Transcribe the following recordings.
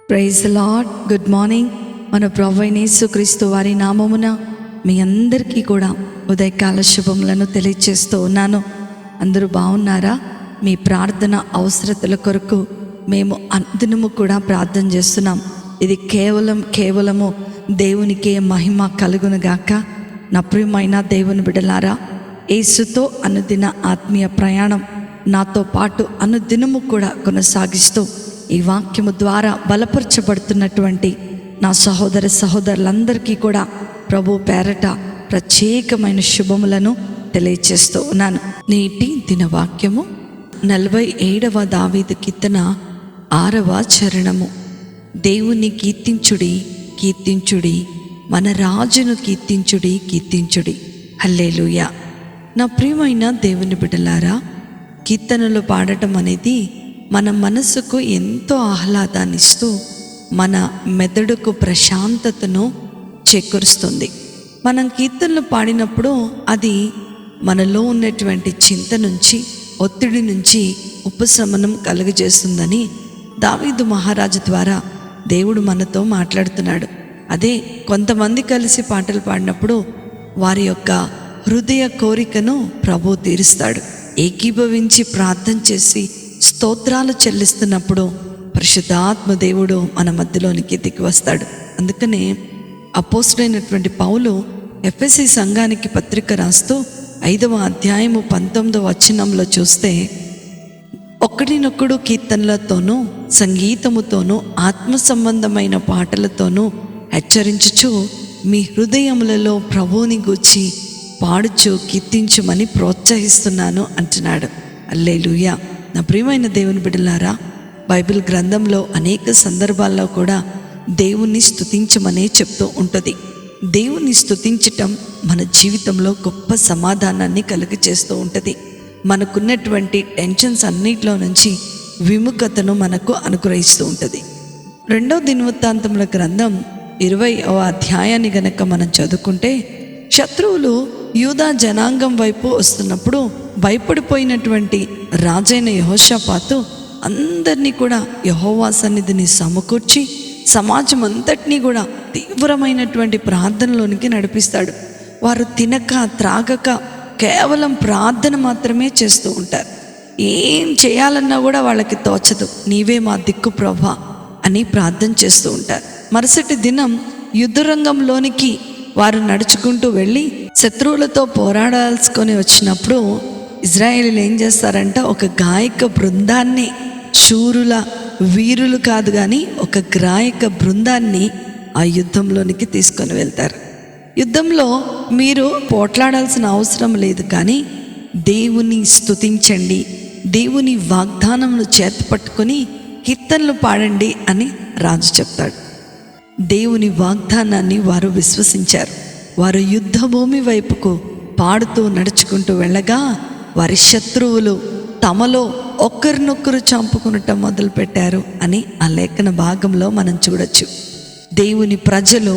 Praise the lord. Good morning. మన ప్రభువైన యేసుక్రీస్తు వారి నామమున మీ అందరికీ కూడా ఉదయకాల శుభములను తెలియజేస్తూ ఉన్నాను. అందరూ బాగున్నారా? మీ ప్రార్థన అవసరతల కొరకు మేము అనుదినము కూడా ప్రార్థన చేస్తున్నాం. ఇది కేవలము దేవునికే మహిమ కలుగునుగాక. నా ప్రియమైన దేవుని బిడ్డలారా, యేసుతో అనుదిన ఆత్మీయ ప్రయాణం నాతో పాటు అనుదినము కూడా కొనసాగిస్తూ ఈ వాక్యము ద్వారా బలపరచబడుతున్నటువంటి నా సహోదర సహోదరులందరికీ కూడా ప్రభు పేరట ప్రత్యేకమైన శుభములను తెలియచేస్తూ ఉన్నాను. నేటి దిన వాక్యము 47వ దావీదు కీర్తన 6వ చరణము. దేవుని కీర్తించుడి, కీర్తించుడి, మన రాజును కీర్తించుడి, కీర్తించుడి. హల్లెలూయా. నా ప్రియమైన దేవుని బిడ్డలారా, కీర్తనలు పాడటం అనేది మన మనసుకు ఎంతో ఆహ్లాదాన్ని ఇస్తూ మన మెదడుకు ప్రశాంతతను చేకూరుస్తుంది. మనం కీర్తనలు పాడినప్పుడు అది మనలో ఉన్నటువంటి చింత నుంచి, ఒత్తిడి నుంచి ఉపశమనం కలుగజేస్తుందని దావీదు మహారాజు ద్వారా దేవుడు మనతో మాట్లాడుతున్నాడు. అదే కొంతమంది కలిసి పాటలు పాడినప్పుడు వారి యొక్క హృదయ కోరికను ప్రభు తీరుస్తాడు. ఏకీభవించి ప్రార్థన చేసి స్తోత్రాలు చెల్లిస్తున్నప్పుడు పరిశుద్ధాత్మ దేవుడు మన మధ్యలోనికి దిగి వస్తాడు. అందుకనే అపోస్తుడైనటువంటి పౌలు ఎఫెసీ సంఘానికి పత్రిక రాస్తూ 5వ అధ్యాయము 19వ వచనంలో చూస్తే, ఒకడినొకడు కీర్తనలతోనూ సంగీతముతోనూ ఆత్మ సంబంధమైన పాటలతోనూ హెచ్చరించుచు మీ హృదయములలో ప్రభువుని గూర్చి పాడుచు కీర్తించుమని ప్రోత్సహిస్తున్నాను అంటున్నాడు. హల్లెలూయా. నా ప్రియమైన దేవుని బిడ్డలారా, బైబిల్ గ్రంథంలో అనేక సందర్భాల్లో కూడా దేవుణ్ణి స్తుతించమనే చెప్తూ ఉంటుంది. దేవుణ్ణి స్తుతించటం మన జీవితంలో గొప్ప సమాధానాన్ని కలుగజేస్తూ ఉంటుంది. మనకున్నటువంటి టెన్షన్స్ అన్నిటిలో నుంచి విముఖతను మనకు అనుగ్రహిస్తూ ఉంటుంది. 2వ దినవృత్తాంతముల గ్రంథం 20వ అధ్యాయాన్ని గనక మనం చదువుకుంటే, శత్రువులు యూదా జనాంగం వైపు వస్తున్నప్పుడు భయపడిపోయినటువంటి రాజైన యెహోషాపాతు అందరినీ కూడా యెహోవా సన్నిధిని సమకూర్చి సమాజం అంతటినీ కూడా తీవ్రమైనటువంటి ప్రార్థనలోనికి నడిపిస్తాడు. వారు తినక త్రాగక కేవలం ప్రార్థన మాత్రమే చేస్తూ ఉంటారు. ఏం చేయాలన్నా కూడా వాళ్ళకి తోచదు. నీవే మా దిక్కు ప్రభా అని ప్రార్థన చేస్తూ ఉంటారు. మరుసటి దినం యుద్ధరంగంలోనికి వారు నడుచుకుంటూ వెళ్ళి శత్రువులతో పోరాడాల్సుకొని వచ్చినప్పుడు ఇజ్రాయేలీలు ఏం చేస్తారంట, ఒక గాయక బృందాన్ని, శూరుల వీరులు కాదు కానీ ఒక గాయక బృందాన్ని ఆ యుద్ధంలోనికి తీసుకొని వెళ్తారు. యుద్ధంలో మీరు పోట్లాడాల్సిన అవసరం లేదు, కానీ దేవుని స్తుతించండి, దేవుని వాగ్దానమును చేతపట్టుకొని కీర్తనలు పాడండి అని రాజు చెప్తాడు. దేవుని వాగ్దానాన్ని వారు విశ్వసించారు. వారు యుద్ధ భూమి వైపుకు పాడుతూ నడుచుకుంటూ వెళ్ళగా వారి శత్రువులు తమలో ఒకరినొకరు చంపుకునటం మొదలుపెట్టారు అని ఆ లేఖన భాగంలో మనం చూడొచ్చు. దేవుని ప్రజలు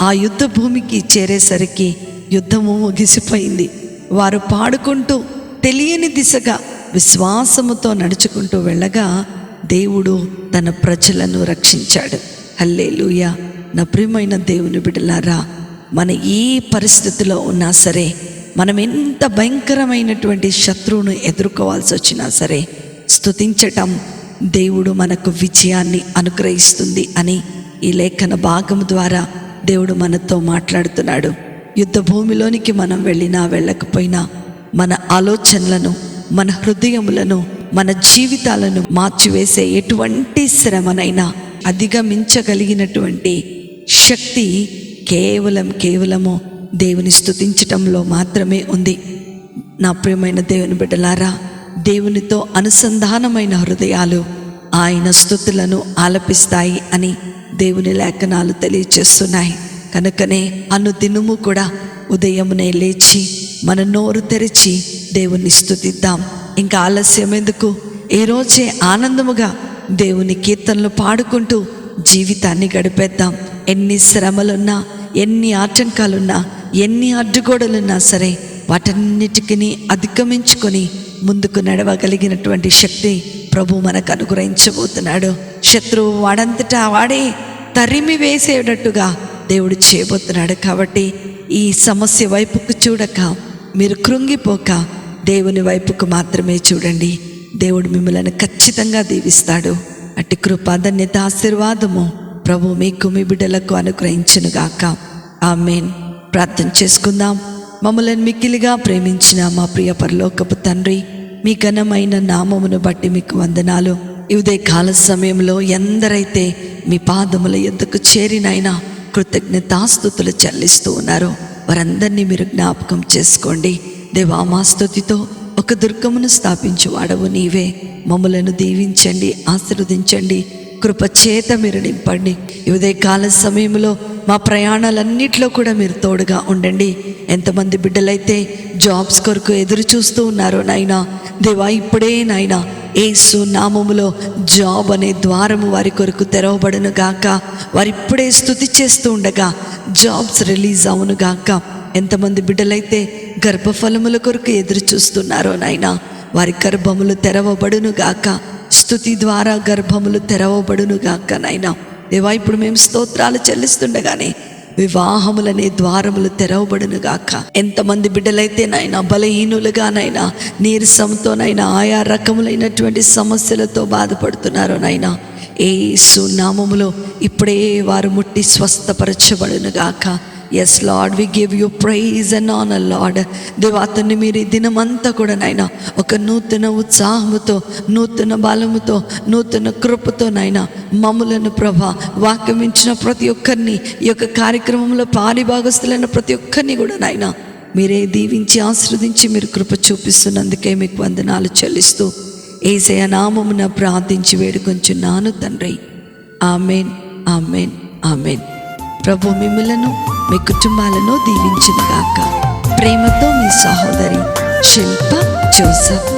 ఆ యుద్ధ భూమికి చేరేసరికి యుద్ధము ముగిసిపోయింది. వారు పాడుకుంటూ తెలియని దిశగా విశ్వాసముతో నడుచుకుంటూ వెళ్ళగా దేవుడు తన ప్రజలను రక్షించాడు. హల్లెలూయా. నా ప్రియమైన దేవుని బిడ్డలారా, మన ఏ పరిస్థితిలో ఉన్నా సరే, మనం ఎంత భయంకరమైనటువంటి శత్రువును ఎదుర్కోవాల్సి వచ్చినా సరే, స్తుతించటం దేవుడు మనకు విజయాన్ని అనుగ్రహిస్తుంది అని ఈ లేఖన భాగం ద్వారా దేవుడు మనతో మాట్లాడుతున్నాడు. యుద్ధ భూమిలోనికి మనం వెళ్ళినా వెళ్ళకపోయినా మన ఆలోచనలను, మన హృదయములను, మన జీవితాలను మార్చివేసే ఎటువంటి శ్రమనైనా అధిగమించగలిగినటువంటి శక్తి కేవలము దేవుని స్తుతించటంలో మాత్రమే ఉంది. నా ప్రియమైన దేవుని బిడ్డలారా, దేవునితో అనుసంధానమైన హృదయాలు ఆయన స్తుతులను ఆలపిస్తాయి అని దేవుని లేఖనాలు తెలియచేస్తున్నాయి. కనుకనే అనుదినము కూడా ఉదయమునే లేచి మన నోరు తెరిచి దేవుని స్తుతిద్దాం. ఇంకా ఆలస్యం ఎందుకు? ఏ రోజే ఆనందముగా దేవుని కీర్తనలు పాడుకుంటూ జీవితాన్ని గడిపేద్దాం. ఎన్ని శ్రమలున్నా, ఎన్ని ఆటంకాలున్నా, ఎన్ని అడ్డుగోడలున్నా సరే వాటన్నిటికీ అధిగమించుకొని ముందుకు నడవగలిగినటువంటి శక్తి ప్రభు మనకు అనుగ్రహించబోతున్నాడు. శత్రువు వాడంతటా వాడే తరిమి వేసేటట్టుగా దేవుడు చేయబోతున్నాడు. కాబట్టి ఈ సమస్య వైపుకు చూడక, మీరు కృంగిపోక దేవుని వైపుకు మాత్రమే చూడండి. దేవుడు మిమ్మల్ని ఖచ్చితంగా దీవిస్తాడు. అట్టి కృప, ధన్యత, ఆశీర్వాదము ప్రభు మీకు, మీ బిడ్డలకు అనుగ్రహించునుగాక. ఆమేన్. ప్రార్థన చేసుకుందాం. మమ్మల్ని మిక్కిలిగా ప్రేమించిన మా ప్రియ పరలోకపు తండ్రి, మీ ఘనమైన నామమును బట్టి మీకు వందనాలు. ఈ ఉదయకాల సమయంలో ఎందరైతే మీ పాదముల యొద్దకు చేరినైనా కృతజ్ఞతాస్తుతులు చెల్లిస్తూ ఉన్నారో వారందరినీ మీరు జ్ఞాపకం చేసుకోండి. దేవా, మా స్తుతితో ఒక దుర్గమును స్థాపించువాడవు నీవే. మమ్మలను దీవించండి, ఆశీర్వదించండి, కృపచేత మీరు నింపండి. ఈ ఉదయకాల సమయంలో మా ప్రయాణాలన్నిట్లో కూడా మీరు తోడుగా ఉండండి. ఎంతమంది బిడ్డలైతే జాబ్స్ కొరకు ఎదురు చూస్తూ ఉన్నారో నాయనా, దేవా ఇప్పుడే నాయనా యేసు నామములో జాబ్ అనే ద్వారము వారి కొరకు తెరవబడును గాక. వారు ఇప్పుడే స్తుతి చేస్తూ ఉండగా జాబ్స్ రిలీజ్ అవును గాక. ఎంతమంది బిడ్డలైతే గర్భఫలముల కొరకు ఎదురు చూస్తున్నారో నాయనా, వారి గర్భములు తెరవబడును గాక. స్తుతి ద్వారా గర్భములు తెరవబడును గాక నాయనా. దేవా, ఇప్పుడు మేము స్తోత్రాలు చెల్లిస్తుండగానే వివాహములనే ద్వారములు తెరవబడును గాక. ఎంతమంది బిడ్డలైతే నాయనా బలహీనులుగా నైనా నీరసంతోనైనా ఆయా రకములైనటువంటి సమస్యలతో బాధపడుతున్నారో నాయనా, యేసు నామములో ఇప్పుడే వారు ముట్టి స్వస్థపరచబడును గాక. Yes Lord, we give you praise and honour Lord. దేవాతన్ని మీరు ఈ దినమంతా కూడా నాయనా ఒక నూతన ఉత్సాహముతో, నూతన బలముతో, నూతన కృపతో నాయనా మమ్ములను ప్రభా, వాక్యం ఇచ్చిన ప్రతి ఒక్కరిని, ఈ యొక్క కార్యక్రమంలో పారిభాగస్తులైన ప్రతి ఒక్కరిని కూడా నాయనా మీరే దీవించి ఆశీర్వదించి మీరు కృప చూపిస్తున్నందుకే మీకు వందనాలు చెల్లిస్తూ యేసయ్య నామమున ప్రార్థించి వేడుకొంచున్నాను తండ్రి. ఆమేన్, ఆమేన్, ఆమేన్. ప్రభు మిమ్ములను, మీ కుటుంబాలను దీవించునుగాక. ప్రేమతో మీ సహోదరి శిల్ప జోసెఫ్.